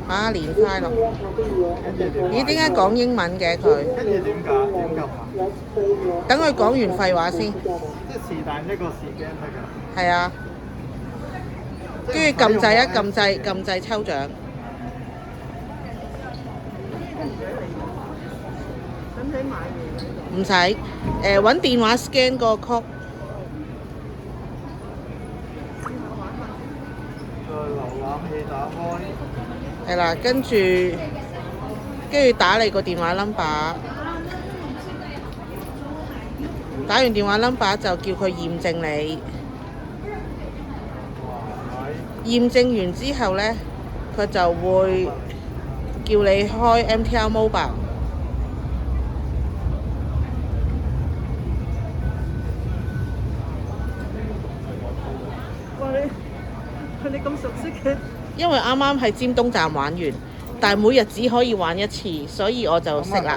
馬年快樂。咦？點解講英文嘅佢？跟住點㗎？點撳啊？等佢講完廢話先。即係是但一個時間得㗎。係啊。跟住撳掣撳掣抽獎。使唔使買嘢？唔使，揾電話 scan 個 code。瀏覽器打開。係啦，跟住打你個電話 number， 打完電話 number 就叫佢驗證你。驗證完之後呢，佢就會叫你開 MTR Mobile。哇！你咁熟悉嘅？因為啱啱喺尖東站玩完，但係每日只可以玩一次，所以我就識啦。